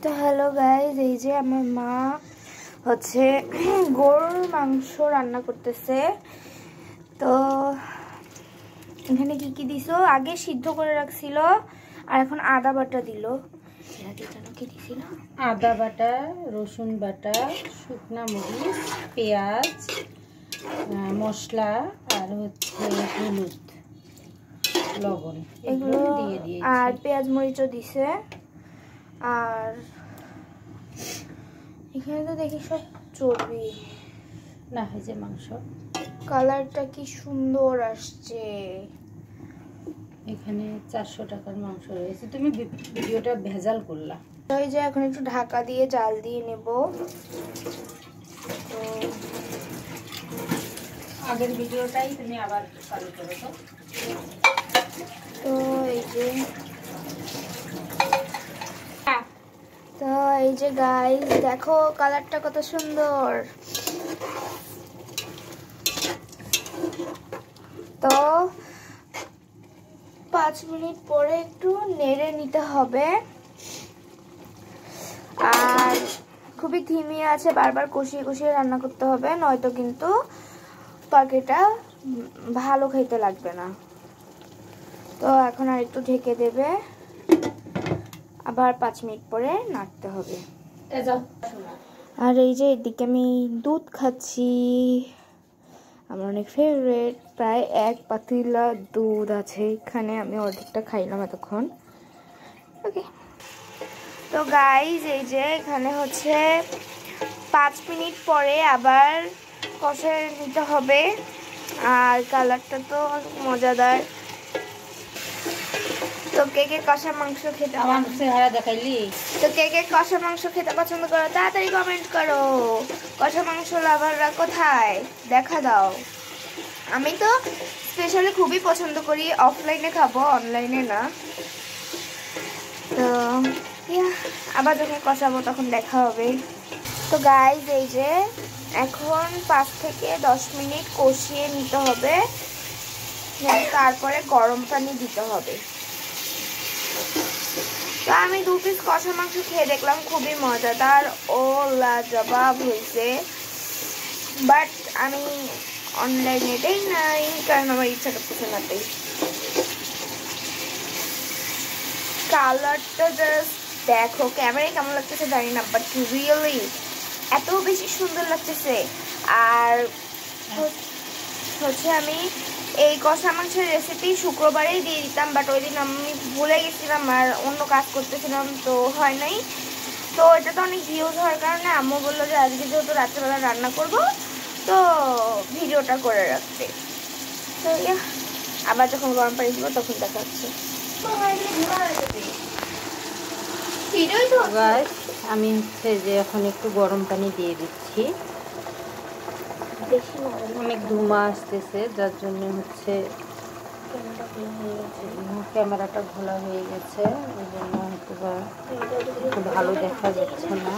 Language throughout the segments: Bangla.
তো হ্যালো গাইজ, এই যে আমার মা হচ্ছে গরুর মাংস রান্না করতেছে। তো এখানে কি কি দিছো, আগে সিদ্ধ করে রাখছিল আর এখন আদা বাটা দিল। কি দিছিল? আদা বাটা, রসুন বাটা, শুকনা মরিচ, পেঁয়াজ, মশলা আর হচ্ছে হলুদ, লবণ এগুলো দিয়ে দিয়েছি। আর পেঁয়াজ মরিচও দিছে। আর এখানে তো দেখি সব চর্বি না, এই যে মাংস, কালারটা কি সুন্দর আসছে। এখানে 400 টাকার মাংস রয়েছে। তুমি ভিডিওটা ভেজাল করলা। এই যে এখন একটু ঢাকা দিয়ে জাল দিয়ে নেব। তো আগের ভিডিওটাই তুমি আবার চালু করো। তো এই যে গাইস দেখো কালারটা কত সুন্দর। তো 5 মিনিট পরে একটু নেড়ে নিতে হবে। আর খুবই ধিমি আছে, বারবার কষিয়ে কষিয়ে রান্না করতে হবে, নয়তো কিন্তু তরকারিটা ভালো খেতে লাগবে না। তো এখন আর একটু ঢেকে দেবে, আবার 5 মিনিট পরে নাড়তে হবে। আর এই যে এদিকে আমি দুধ খাচ্ছি, আমার অনেক ফেভারিট। প্রায় 1 পাতিলা দুধ আছে এখানে, আমি অর্ধেকটা খাইলাম এতক্ষণ। ওকে, তো গাইজ এই যে এখানে হচ্ছে 5 মিনিট পরে আবার কষে নিতে হবে। আর কালারটা তো মজাদার। তো কে কে কষা মাংস খেতে তো কে কে কষা মাংস খেতে পছন্দ করো, তাড়াতাড়ি কমেন্ট করো। কষা মাংস লাভাররা কোথায়, দেখা দাও। আমি তো স্পেশালি খুবই পছন্দ করি, অফলাইনে খাবো, অনলাইনে না। তো আবার যখন কষাবো তখন দেখা হবে। তো গাইজ এই যে এখন 5 থেকে 10 মিনিট কষিয়ে নিতে হবে, তারপরে গরম পানি দিতে হবে। তো আমি 2 পিস কষা মাংস খেয়ে দেখলাম, খুবই মজাদার ও লাজবাব হয়েছে। বাট আমি অনলাইনে দেই নাই, কারণ আমার ইচ্ছা করতেছে না। তাই কালারটা জাস্ট দেখো, ক্যামেরায় কেমন লাগতেছে জানি না, বাট রিয়েলি এত বেশি সুন্দর লাগতেছে। আর হচ্ছে আমি এই কষা মাংসের রেসিপি শুক্রবারেই দিয়ে দিতাম, বাট ওই দিন আমি ভুলে গেছিলাম আর অন্য কাজ করতেছিলাম, তো হয় নাই। তো এটা তো অনেক ভিউজ হওয়ার কারণে আম্মু বললো যে আজকে যেহেতু রাত্রেবেলা রান্না করব, তো ভিডিওটা করে রাখতে। তো আবার যখন গরম পানি দিব তখন দেখা হচ্ছে। আমি হচ্ছে যে এখন একটু গরম পানি দিয়ে দিচ্ছি। অনেক ধুমা আসতেছে, যার জন্য হচ্ছে ক্যামেরাটা ঘোলা হয়ে গেছে, ওই জন্য হয়তো বা একটু ভালো দেখা যাচ্ছে না।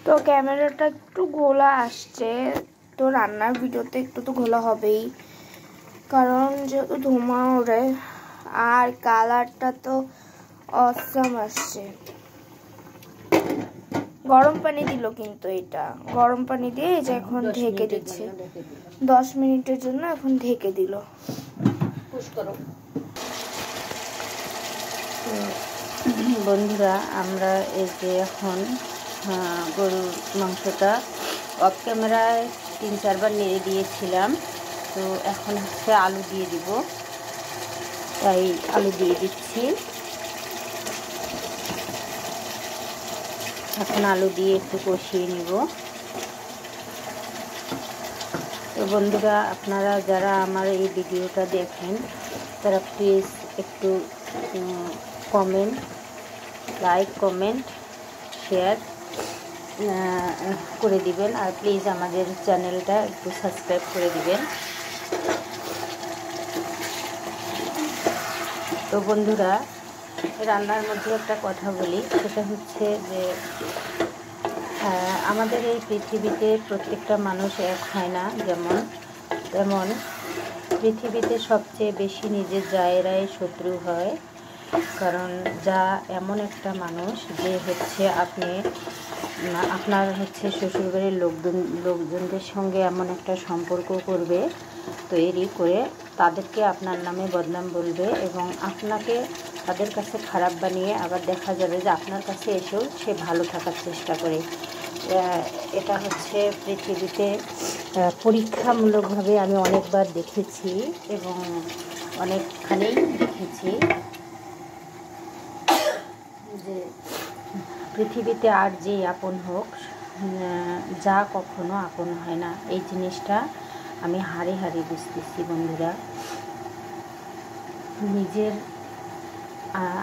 তো ক্যামেরাটা একটু ঘোলা আসছে, তো রান্নার ভিডিওতে একটু তো ঘোলা হবেই, কারণ যেহেতু ধোঁয়া ওড়ে। আর কালারটা তো অসাম আসছে। গরম পানি দিল, কিন্তু এটা গরম পানি দিয়ে এই যে এখন ঢেকে দিচ্ছে 10 মিনিটের জন্য, এখন ঢেকে দিল। বন্ধুরা, আমরা এই যে এখন গরুর মাংসটা অফ ক্যামেরায় 3-4 বার নেড়ে দিয়েছিলাম। তো এখন হচ্ছে আলু দিয়ে দিব, তাই আলু দিয়ে দিচ্ছি। এখন আলু দিয়ে একটু কষিয়ে নিব। তো বন্ধুরা, আপনারা যারা আমার এই ভিডিওটা দেখেন তারা প্লিজ একটু কমেন্ট, লাইক, কমেন্ট, শেয়ার করে দিবেন। আর প্লিজ আমাদের চ্যানেলটা একটু সাবস্ক্রাইব করে দিবেন। তো বন্ধুরা, রান্নার মধ্যে একটা কথা বলি, সেটা হচ্ছে যে আমাদের এই পৃথিবীতে প্রত্যেকটা মানুষ এক হয় না। যেমন পৃথিবীতে সবচেয়ে বেশি নিজের জায়েরাই শত্রু হয়, কারণ যা এমন একটা মানুষ যে হচ্ছে আপনার হচ্ছে শ্বশুরবাড়ির লোকজনদের সঙ্গে এমন একটা সম্পর্ক করবে, তৈরি করে তাদেরকে আপনার নামে বদনাম বলবে এবং আপনাকে তাদের কাছে খারাপ বানিয়ে আবার দেখা যাবে যে আপনার কাছে এসেও সে ভালো থাকার চেষ্টা করে। এটা হচ্ছে পৃথিবীতে পরীক্ষামূলকভাবে আমি অনেকবার দেখেছি এবং অনেকখানেই দেখেছি যে পৃথিবীতে আর যে আপন হোক, যা কখনো আপন হয় না। এই জিনিসটা আমি হাড়ে হাড়ে বুঝতেছি বন্ধুরা।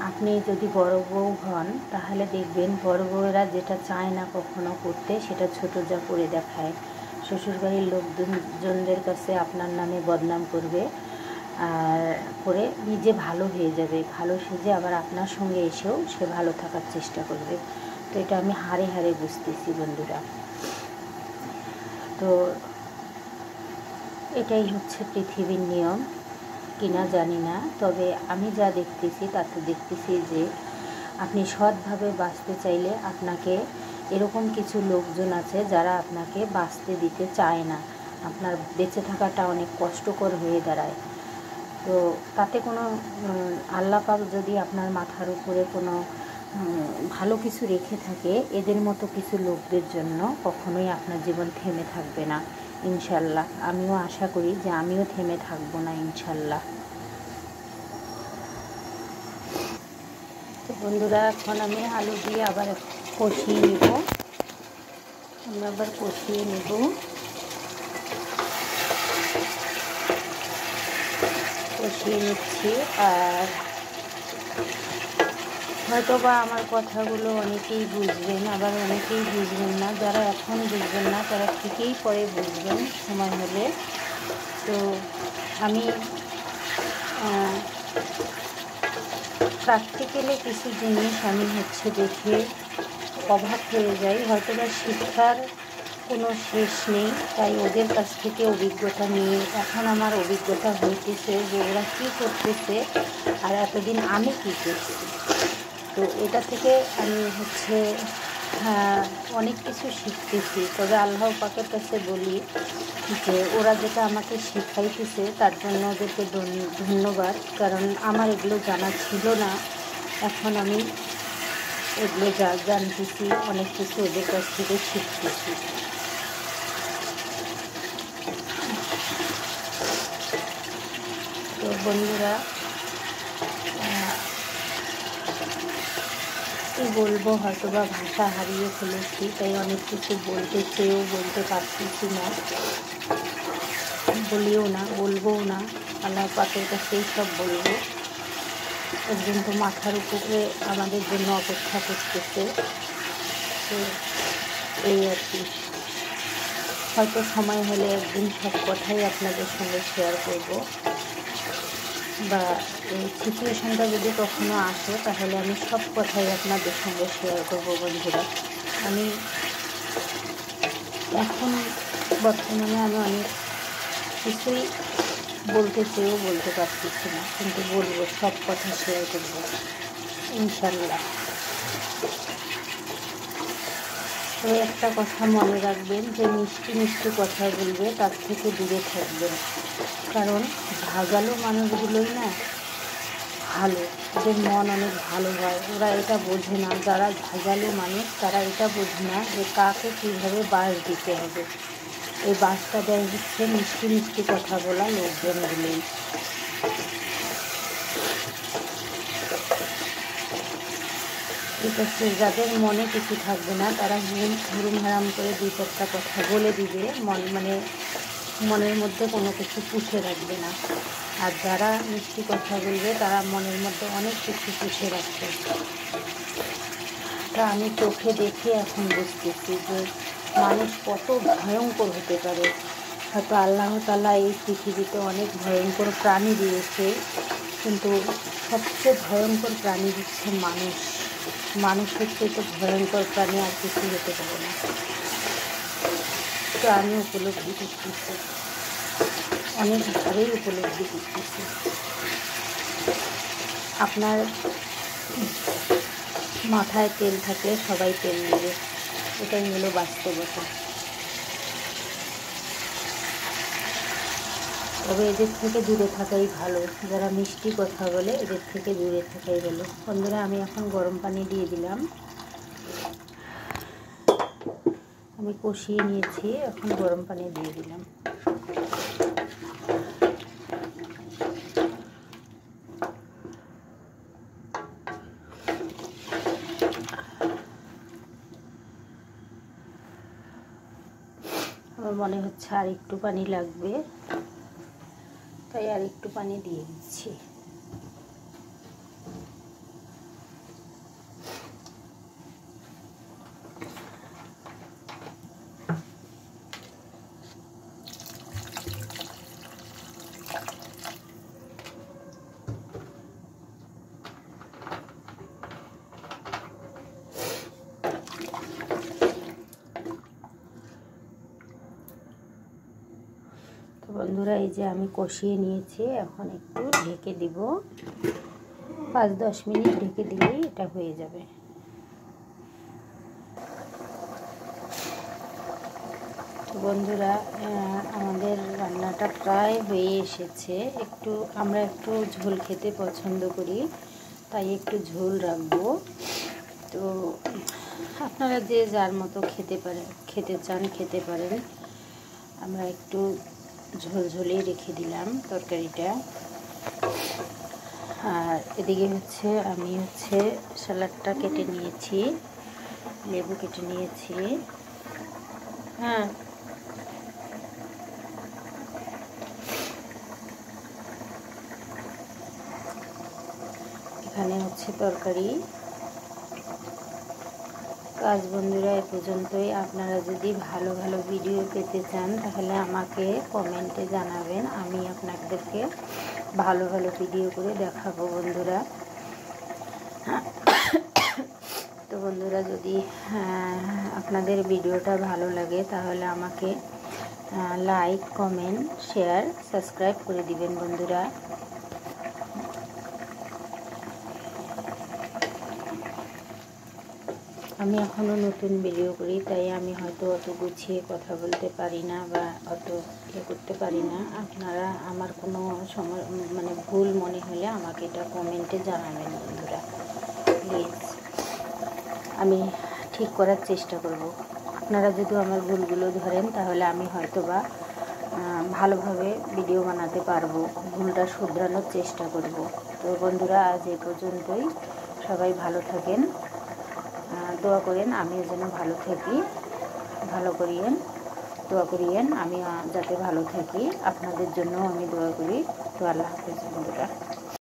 আপনি যদি বড় বউ হন তাহলে দেখবেন বড় বউয়েরা যেটা চায় না কখনো করতে, সেটা ছোট যা করে দেখায়। শ্বশুরবাড়ির লোকজনদের কাছে আপনার নামে বদনাম করবে, আর করে নিজে ভালো হয়ে যাবে, ভালো সেজে আবার আপনার সঙ্গে এসেও সে ভালো থাকার চেষ্টা করবে। তো এটা আমি হাড়ে হাড়ে বুঝতেছি বন্ধুরা। তো এটাই হচ্ছে পৃথিবীর নিয়ম কিনা জানি না, তবে আমি যা দেখতেছি তাতে দেখতেছি যে আপনি সৎভাবে বাঁচতে চাইলে আপনাকে এরকম কিছু লোকজন আছে যারা আপনাকে বাঁচতে দিতে চায় না, আপনার বেঁচে থাকাটা অনেক কষ্টকর হয়ে দাঁড়ায়। তো তাতে কোনো আল্লাহ পাক যদি আপনার মাথার উপরে কোনো ভালো কিছু রেখে থাকে, এদের মতো কিছু লোকদের জন্য কখনোই আপনার জীবন থেমে থাকবে না ইনশাল্লাহ। আমিও আশা করি যে আমিও থেমে থাকবো না ইনশাল্লাহ। তো বন্ধুরা, এখন আমি আলু দিয়ে আবার কষিয়ে নেব, আমরা আবার কষিয়ে নেব। কষিয়ে নিচ্ছি। আর হয়তো বা আমার কথাগুলো অনেকেই বুঝবেন, আবার অনেকেই বুঝবেন না। যারা এখন বুঝবেন না তারা ঠিকই পরে বুঝবেন সময় হলে। তো আমি প্র্যাকটিক্যালি কিছু জিনিস আমি হচ্ছে দেখে অবাক হয়ে যাই। হয়তো বা শিক্ষার কোনো শেষ নেই, তাই ওদের কাছ থেকে অভিজ্ঞতা নিয়ে এখন আমার অভিজ্ঞতা হইতেছে যে ওরা কী করতেছে আর এতদিন আমি কী করছি। তো এটা থেকে আমি হচ্ছে অনেক কিছু শিখতেছি। তবে আল্লাহ পাকের কাছে বলি যে ওরা যেটা আমাকে শেখাইতেছে তার জন্য ওদেরকে ধন্যবাদ, কারণ আমার এগুলো জানা ছিল না। এখন আমি এগুলো জানতেছি, অনেক কিছু ওদের কাছ থেকে শিখতেছি। তো বন্ধুরা, কি বলবো, হয়তো বা ভাষা হারিয়ে ফেলেছি, তাই অনেক কিছু বলতে চেয়েও বলতে পারতেছি না, বলবোও না। আল্লাহ পাকের কাছেই সব বলবো। একদিন তো মাথার উপরে আমাদের জন্য অপেক্ষা করতেছে। তো এই আর কি, হয়তো সময় হলে একদিন সব কথাই আপনাদের সঙ্গে শেয়ার করব, বা এই সিচুয়েশানটা যদি কখনো আসে তাহলে আমি সব কথাই আপনাদের সঙ্গে শেয়ার করব বন্ধুরা। আমি এখন বর্তমানে আমি অনেক কিছুই বলতে চেয়েও বলতে পারতেছি না, কিন্তু বলবো, সব কথা শেয়ার করব ইনশাল্লাহ। তো একটা কথা মনে রাখবেন যে মিষ্টি মিষ্টি কথা বলবে তার থেকে দূরে থাকবেন, কারণ ঝাঁঝালো মানুষগুলোই না ভালো, ওদের মন অনেক ভালো হয়। ওরা এটা বোঝে না, যারা ঝাঁঝালো মানুষ তারা এটা বোঝে না যে কাকে কীভাবে বাস দিতে হবে। এই বাসটা দেয় হচ্ছে মিষ্টি মিষ্টি কথা বলা লোকজনগুলোই। ঠিক আছে, যাদের মনে কিছু থাকবে না তারা হুড়ুম হারাম করে দুই চারটা কথা বলে দিবে, মনের মধ্যে কোনো কিছু পুষে রাখবে না। আর যারা মিষ্টি কথা বলবে তারা মনের মধ্যে অনেক কিছু পুষে রাখবে। তা আমি চোখে দেখে এখন বুঝতেছি যে মানুষ কত ভয়ঙ্কর হতে পারে। হয়তো আল্লাহ তাআলা এই পৃথিবীতে অনেক ভয়ঙ্কর প্রাণী দিয়েছে, কিন্তু সবচেয়ে ভয়ঙ্কর প্রাণী হচ্ছে মানুষ। মানুষের চেয়ে ভয়ঙ্কর প্রাণী আর কিছু হতে পারে না। তো আমি উপলব্ধি করতেছি। অনেকভাবেই উপলব্ধি করতেছি। আপনার মাথায় তেল থাকলে সবাই তেল নেবে, এটাই হলো বাস্তবতা। তবে এদের থেকে দূরে থাকাই ভালো, যারা মিষ্টি কথা বলে এদের থেকে দূরে থাকাই ভালো। বন্ধুরা, আমি এখন গরম পানি দিয়ে দিলাম, আমি কষিয়ে নিয়েছি, এখন গরম পানি দিয়ে দিলাম। আমার মনে হচ্ছে আর একটু পানি লাগবে, তাই আর একটু পানি দিয়ে দিচ্ছি। বন্ধুরা, এই যে আমি কষিয়ে নিয়েছি, এখন একটু ঢেকে দিব, 5-10 মিনিট ঢেকে দিলেই এটা হয়ে যাবে। তো বন্ধুরা, আমাদের রান্নাটা প্রায় হয়ে এসেছে। আমরা একটু ঝোল খেতে পছন্দ করি, তাই একটু ঝোল রাখবো। তো আপনারা যে যার মতো খেতে চান খেতে পারেন। আমরা একটু ঝোলঝোলেই রেখে দিলাম তরকারিটা। আর এদিকে আমি স্যালাডটা কেটে নিয়েছি, লেবু কেটে নিয়েছি। হ্যাঁ, এখানে তরকারি। কাজ বন্ধুরা এ পর্যন্তই। আপনারা যদি ভালো ভালো ভিডিও পেতে চান তাহলে আমাকে কমেন্টে জানাবেন, আমি আপনাদেরকে ভালো ভালো ভিডিও করে দেখাবো বন্ধুরা। তো বন্ধুরা, যদি আপনাদের ভিডিওটা ভালো লাগে তাহলে আমাকে লাইক, কমেন্ট, শেয়ার, সাবস্ক্রাইব করে দিবেন বন্ধুরা। আমি এখনও নতুন ভিডিও করি, তাই আমি হয়তো অত গুছিয়ে কথা বলতে পারি না বা অত করতে পারি না। আপনারা আমার কোনো সময় ভুল মনে হলে আমাকে এটা কমেন্টে জানাবেন বন্ধুরা, প্লিজ। আমি ঠিক করার চেষ্টা করব। আপনারা যদি আমার ভুলগুলো ধরেন তাহলে আমি হয়তো বা ভালোভাবে ভিডিও বানাতে পারবো, ভুলটা শুধরানোর চেষ্টা করব। তো বন্ধুরা, আজ এ পর্যন্তই। সবাই ভালো থাকেন, দোয়া করেন আমিও যেন ভালো থাকি, দোয়া করিয়েন আমি যাতে ভালো থাকি। আপনাদের জন্য আমি দোয়া করি। তো আল্লাহ হাফেজ বন্ধুরা।